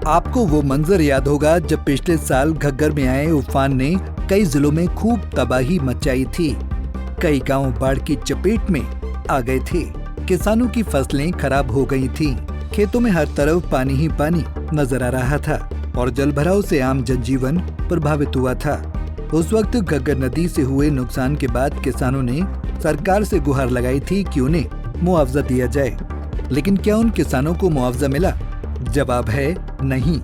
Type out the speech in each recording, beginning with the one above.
आपको वो मंजर याद होगा जब पिछले साल घग्गर में आए उफान ने कई जिलों में खूब तबाही मचाई थी। कई गांव बाढ़ की चपेट में आ गए थे। किसानों की फसलें खराब हो गई थीं। खेतों में हर तरफ पानी ही पानी नजर आ रहा था और जलभराव से आम जनजीवन प्रभावित हुआ था। उस वक्त घग्गर नदी से हुए नुकसान के बाद किसानों ने सरकार से गुहार लगाई थी कि उन्हें मुआवजा दिया जाए, लेकिन क्या उन किसानों को मुआवजा मिला? जवाब है नहीं।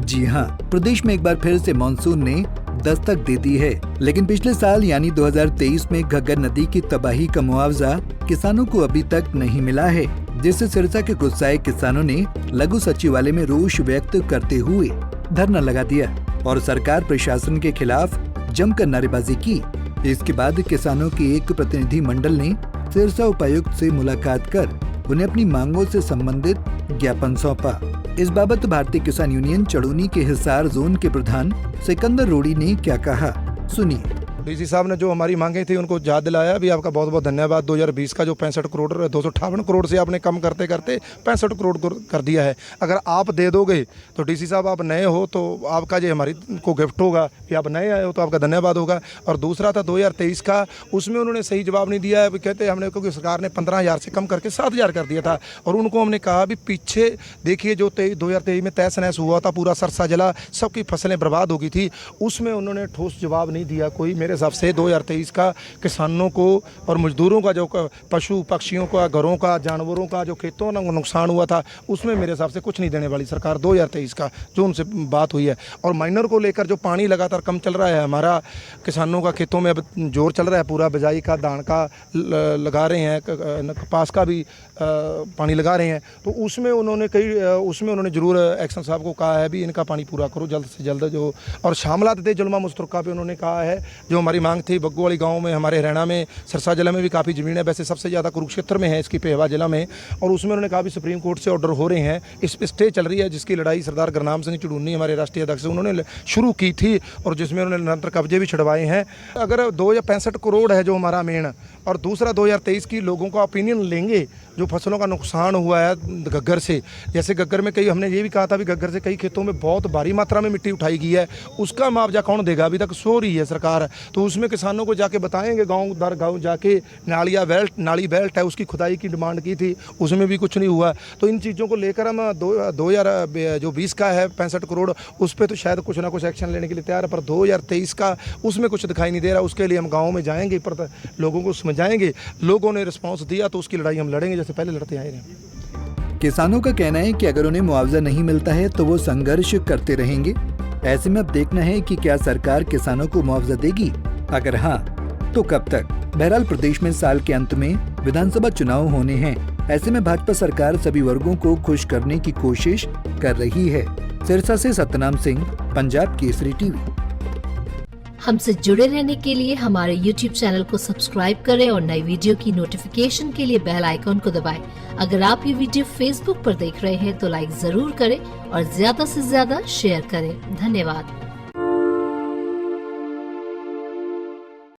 जी हाँ, प्रदेश में एक बार फिर से मानसून ने दस्तक दे दी है, लेकिन पिछले साल यानी 2023 में घग्गर नदी की तबाही का मुआवजा किसानों को अभी तक नहीं मिला है, जिससे सिरसा के गुस्साए किसानों ने लघु सचिवालय में रोष व्यक्त करते हुए धरना लगा दिया और सरकार प्रशासन के खिलाफ जमकर नारेबाजी की। इसके बाद किसानों के एक प्रतिनिधि मंडल ने सिरसा उपायुक्त से मुलाकात कर उन्हें अपनी मांगों से संबंधित ज्ञापन सौंपा। इस बाबत भारतीय किसान यूनियन चड़ूनी के हिसार जोन के प्रधान सिकंदर रोड़ी ने क्या कहा, सुनिए। डीसी साहब ने जो हमारी मांगे थी उनको याद दिलाया। अभी आपका बहुत बहुत धन्यवाद। 2020 का जो 65 करोड़ 258 करोड़ से आपने कम करते करते 65 करोड़ कर दिया है। अगर आप दे दोगे तो डीसी साहब आप नए हो तो आपका जो हमारी को गिफ्ट होगा कि आप नए आए हो तो आपका धन्यवाद होगा। और दूसरा था 2023 का, उसमें उन्होंने सही जवाब नहीं दिया है। कहते हमने क्योंकि सरकार ने 15,000 से कम करके 7,000 कर दिया था और उनको हमने कहा भी पीछे देखिए जो 2023 में तहस नहस हुआ था, पूरा सरसा जला, सबकी फसलें बर्बाद हो गई थी, उसमें उन्होंने ठोस जवाब नहीं दिया कोई। मेरे हिसाब से 2023 का किसानों को और मजदूरों का जो पशु पक्षियों का, घरों का, जानवरों का जो खेतों में नुकसान हुआ था, उसमें मेरे हिसाब से कुछ नहीं देने वाली सरकार 2023 का जो उनसे बात हुई है। और माइनर को लेकर जो पानी लगातार कम चल रहा है, हमारा किसानों का खेतों में अब जोर चल रहा है, पूरा बिजाई का, धान का लगा रहे हैं, कपास का भी पानी लगा रहे हैं, तो उसमें उन्होंने जरूर एक्शन साहब को कहा है भी इनका पानी पूरा करो जल्द से जल्द। जो और शामलात दे जुल्मा मुस्तरका पे उन्होंने कहा है, जो हमारी मांग थी। बग्गू वाली गाँव में, हमारे हरियाणा में सिरसा जिला में भी काफ़ी ज़मीन है, वैसे सबसे ज़्यादा कुरुक्षेत्र में है इसकी, पेहवा जिला में। और उसमें उन्होंने कहा भी सुप्रीम कोर्ट से ऑर्डर हो रहे हैं, इस पर स्टे चल रही है, जिसकी लड़ाई सरदार गुरनाम सिंह चड़ूनी हमारे राष्ट्रीय अध्यक्ष उन्होंने शुरू की थी और जिसमें उन्होंने निरंतर कब्जे भी छुड़वाए हैं। अगर 265 करोड़ है जो हमारा मेन, और दूसरा 2023 की लोगों का ओपिनियन लेंगे जो फसलों का नुकसान हुआ है घग्गर से। जैसे घग्गर में कई, हमने ये भी कहा था भी घग्गर से कई खेतों में बहुत भारी मात्रा में मिट्टी उठाई गई है, उसका मुआवजा कौन देगा? अभी तक सो रही है सरकार। तो उसमें किसानों को जाके बताएंगे, गांव दर गांव जाके नाली बेल्ट है उसकी खुदाई की डिमांड की थी, उसमें भी कुछ नहीं हुआ। तो इन चीज़ों को लेकर हम 2020 का है 65 करोड़, उस पर तो शायद कुछ ना कुछ एक्शन लेने के लिए तैयार है, पर 2023 का उसमें कुछ दिखाई नहीं दे रहा। उसके लिए हम गाँव में जाएंगे, पर लोगों को समझाएंगे। लोगों ने रिस्पॉन्स दिया तो उसकी लड़ाई हम लड़ेंगे जैसे पहले लड़ते आए हैं। किसानों का कहना है कि अगर उन्हें मुआवजा नहीं मिलता है तो वो संघर्ष करते रहेंगे। ऐसे में अब देखना है कि क्या सरकार किसानों को मुआवजा देगी, अगर हाँ तो कब तक। बहरहाल प्रदेश में साल के अंत में विधानसभा चुनाव होने हैं। ऐसे में भाजपा सरकार सभी वर्गों को खुश करने की कोशिश कर रही है। सिरसा से सतनाम सिंह, पंजाब केसरी टीवी। हमसे जुड़े रहने के लिए हमारे YouTube चैनल को सब्सक्राइब करें और नई वीडियो की नोटिफिकेशन के लिए बेल आइकॉन को दबाएं। अगर आप ये वीडियो Facebook पर देख रहे हैं तो लाइक जरूर करें और ज्यादा से ज्यादा शेयर करें। धन्यवाद।